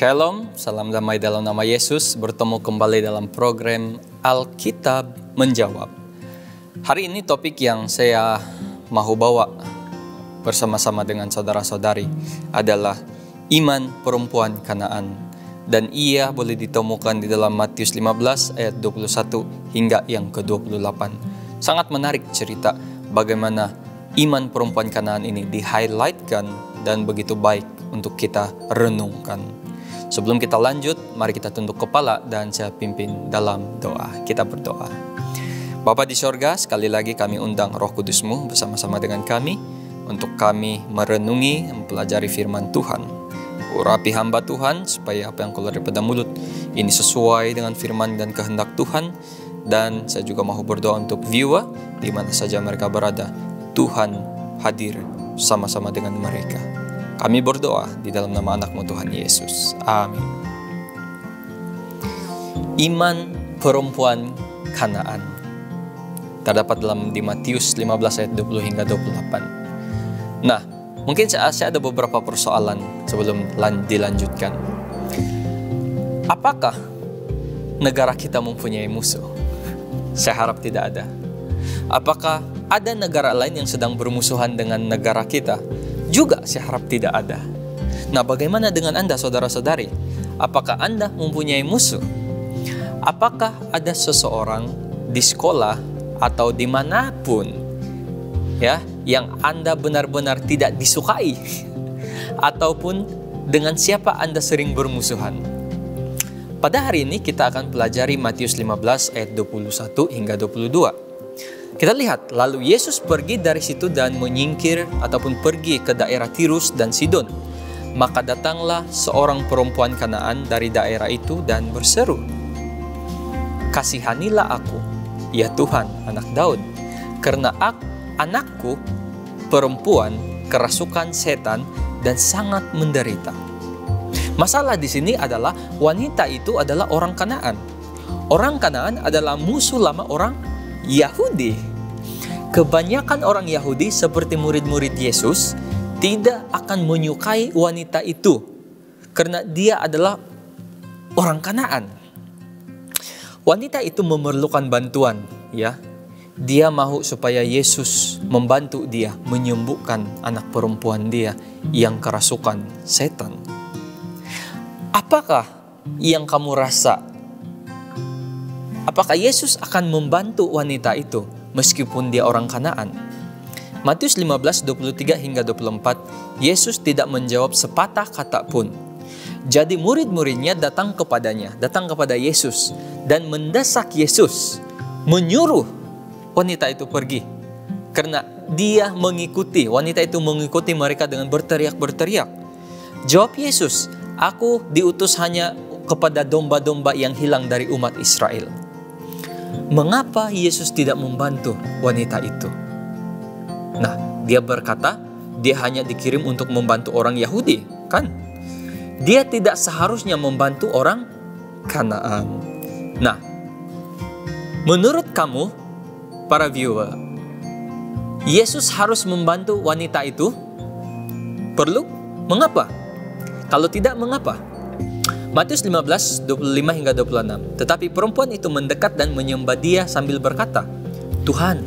Shalom, salam damai dalam nama Yesus. Bertemu kembali dalam program Alkitab Menjawab. Hari ini topik yang saya mau bawa bersama-sama dengan saudara-saudari adalah iman perempuan Kanaan. Dan ia boleh ditemukan di dalam Matius 15 ayat 21 hingga yang ke-28. Sangat menarik cerita bagaimana iman perempuan Kanaan ini di-highlightkan dan begitu baik untuk kita renungkan. Sebelum kita lanjut, mari kita tunduk kepala dan saya pimpin dalam doa. Kita berdoa. Bapa di sorga, sekali lagi kami undang Roh Kudus-Mu bersama-sama dengan kami untuk kami merenungi, mempelajari firman Tuhan. Urapi hamba Tuhan supaya apa yang keluar daripada mulut ini sesuai dengan firman dan kehendak Tuhan. Dan saya juga mau berdoa untuk viewer di mana saja mereka berada. Tuhan hadir sama-sama dengan mereka. Kami berdoa di dalam nama anak-Mu Tuhan Yesus. Amin. Iman perempuan Kanaan terdapat di Matius 15 ayat 20 hingga 28. Nah, mungkin saya ada beberapa persoalan sebelum dilanjutkan. Apakah negara kita mempunyai musuh? Saya harap tidak ada. Apakah ada negara lain yang sedang bermusuhan dengan negara kita? Juga saya harap tidak ada. Nah, bagaimana dengan Anda, saudara-saudari? Apakah Anda mempunyai musuh? Apakah ada seseorang di sekolah atau dimanapun ya, yang Anda benar-benar tidak disukai? Ataupun dengan siapa Anda sering bermusuhan? Pada hari ini kita akan pelajari Matius 15 ayat 21 hingga 22. Kita lihat, lalu Yesus pergi dari situ dan menyingkir ataupun pergi ke daerah Tirus dan Sidon. Maka datanglah seorang perempuan Kanaan dari daerah itu dan berseru, "Kasihanilah aku, ya Tuhan, anak Daud, karena anakku perempuan kerasukan setan dan sangat menderita." Masalah di sini adalah wanita itu adalah orang Kanaan. Orang Kanaan adalah musuh lama orang Yahudi. Kebanyakan orang Yahudi seperti murid-murid Yesus tidak akan menyukai wanita itu karena dia adalah orang Kanaan. Wanita itu memerlukan bantuan, ya. Dia mau supaya Yesus membantu dia menyembuhkan anak perempuan dia yang kerasukan setan. Apakah yang kamu rasa? Apakah Yesus akan membantu wanita itu meskipun dia orang Kanaan? Matius 15, 23 hingga 24, Yesus tidak menjawab sepatah kata pun. Jadi murid-muridnya datang kepada Yesus dan mendesak Yesus, menyuruh wanita itu pergi. Karena wanita itu mengikuti mereka dengan berteriak-berteriak. Jawab Yesus, "Aku diutus hanya kepada domba-domba yang hilang dari umat Israel." Mengapa Yesus tidak membantu wanita itu? Nah, dia berkata, dia hanya dikirim untuk membantu orang Yahudi, kan? Dia tidak seharusnya membantu orang Kanaan. Nah, menurut kamu, para viewer, Yesus harus membantu wanita itu? Perlu? Mengapa? Kalau tidak, mengapa? Matius 15, 25 hingga 26. Tetapi perempuan itu mendekat dan menyembah dia sambil berkata, "Tuhan,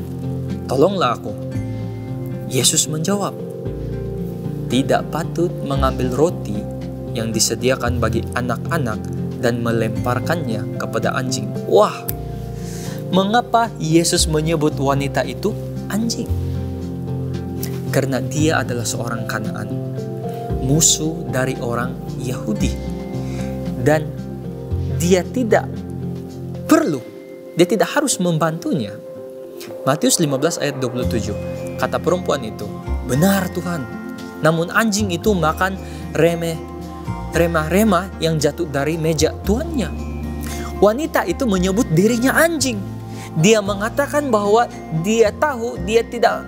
tolonglah aku." Yesus menjawab, "Tidak patut mengambil roti yang disediakan bagi anak-anak dan melemparkannya kepada anjing." Wah, mengapa Yesus menyebut wanita itu anjing? Karena dia adalah seorang Kanaan, musuh dari orang Yahudi. Dan dia tidak harus membantunya. Matius 15 ayat 27, kata perempuan itu, "Benar Tuhan, namun anjing itu makan remah-remah yang jatuh dari meja tuannya." Wanita itu menyebut dirinya anjing. Dia mengatakan bahwa dia tahu dia tidak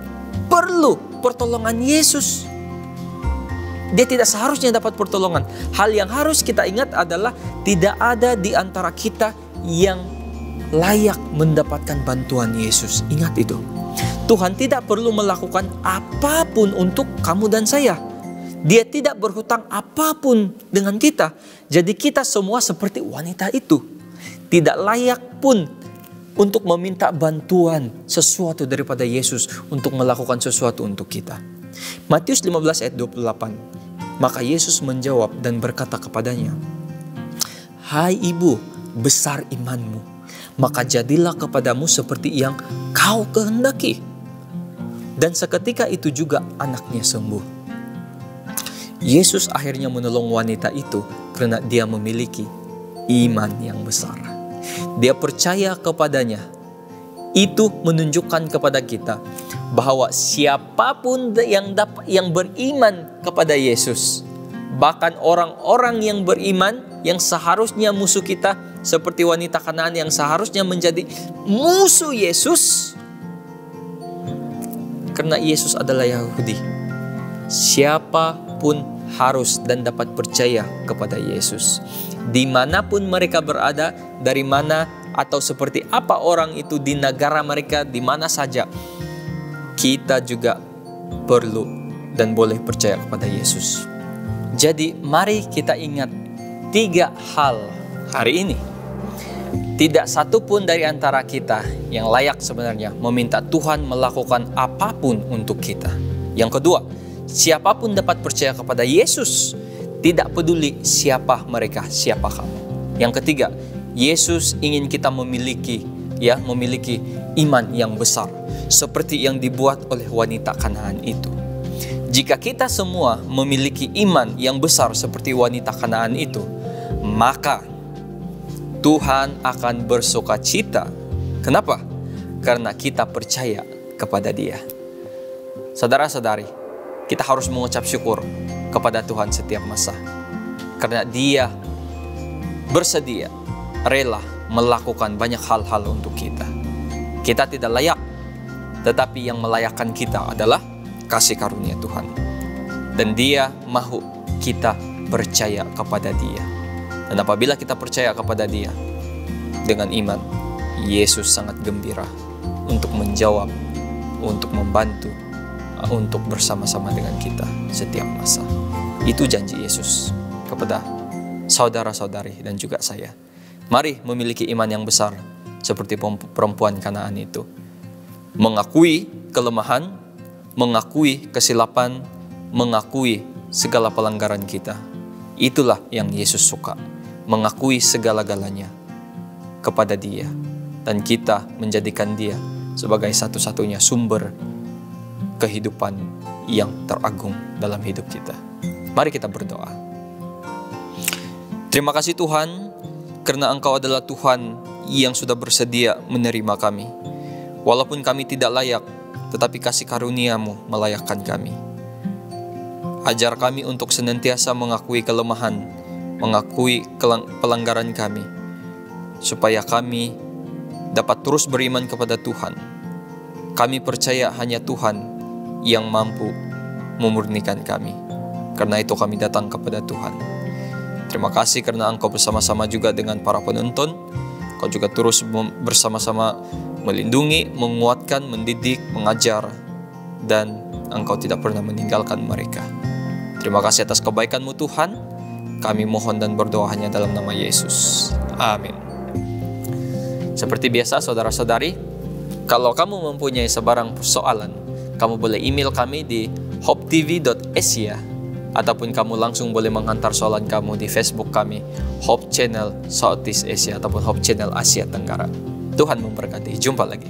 perlu pertolongan Yesus. Dia tidak seharusnya dapat pertolongan. Hal yang harus kita ingat adalah tidak ada di antara kita yang layak mendapatkan bantuan Yesus. Ingat itu. Tuhan tidak perlu melakukan apapun untuk kamu dan saya. Dia tidak berhutang apapun dengan kita. Jadi kita semua seperti wanita itu. Tidak layak pun untuk meminta bantuan sesuatu daripada Yesus untuk melakukan sesuatu untuk kita. Matius 15 ayat 28. Maka Yesus menjawab dan berkata kepadanya, "Hai ibu, besar imanmu, maka jadilah kepadamu seperti yang kau kehendaki." Dan seketika itu juga anaknya sembuh. Yesus akhirnya menolong wanita itu karena dia memiliki iman yang besar. Dia percaya kepadanya. Itu menunjukkan kepada kita bahwa siapapun yang beriman kepada Yesus, bahkan orang-orang yang beriman yang seharusnya musuh kita, seperti wanita Kanaan yang seharusnya menjadi musuh Yesus, karena Yesus adalah Yahudi, siapapun harus dan dapat percaya kepada Yesus. Dimanapun mereka berada, dari mana atau seperti apa orang itu di negara mereka, di mana saja, kita juga perlu dan boleh percaya kepada Yesus. Jadi mari kita ingat 3 hal hari ini. Tidak satu pun dari antara kita yang layak sebenarnya meminta Tuhan melakukan apapun untuk kita. Yang kedua, siapapun dapat percaya kepada Yesus, tidak peduli siapa mereka, siapa kamu. Yang ketiga, Yesus ingin kita memiliki iman yang besar, seperti yang dibuat oleh wanita Kanaan itu. Jika kita semua memiliki iman yang besar seperti wanita Kanaan itu, maka Tuhan akan bersukacita. Kenapa? Karena kita percaya kepada Dia. Saudara-saudari, kita harus mengucap syukur kepada Tuhan setiap masa. Karena Dia bersedia, rela melakukan banyak hal-hal untuk kita. Kita tidak layak, tetapi yang melayakkan kita adalah kasih karunia Tuhan. Dan Dia mahu kita percaya kepada Dia. Dan apabila kita percaya kepada Dia dengan iman, Yesus sangat gembira untuk menjawab, untuk membantu, untuk bersama-sama dengan kita setiap masa. Itu janji Yesus kepada saudara-saudari dan juga saya. Mari memiliki iman yang besar seperti perempuan Kanaan itu. Mengakui kelemahan, mengakui kesilapan, mengakui segala pelanggaran kita. Itulah yang Yesus suka. Mengakui segala-galanya kepada Dia. Dan kita menjadikan Dia sebagai satu-satunya sumber kehidupan yang teragung dalam hidup kita. Mari kita berdoa. Terima kasih Tuhan, karena Engkau adalah Tuhan yang sudah bersedia menerima kami. Walaupun kami tidak layak, tetapi kasih karunia-Mu melayakkan kami. Ajar kami untuk senantiasa mengakui kelemahan, mengakui pelanggaran kami, supaya kami dapat terus beriman kepada Tuhan. Kami percaya hanya Tuhan yang mampu memurnikan kami. Karena itu kami datang kepada Tuhan. Terima kasih karena Engkau bersama-sama juga dengan para penonton. Engkau juga terus bersama-sama melindungi, menguatkan, mendidik, mengajar, dan Engkau tidak pernah meninggalkan mereka. Terima kasih atas kebaikan-Mu Tuhan. Kami mohon dan berdoa hanya dalam nama Yesus. Amin. Seperti biasa saudara-saudari, kalau kamu mempunyai sebarang persoalan, kamu boleh email kami di hopetv.asia, ataupun kamu langsung boleh menghantar soalan kamu di Facebook kami, Hope Channel Southeast Asia ataupun Hope Channel Asia Tenggara. Tuhan memberkati. Jumpa lagi.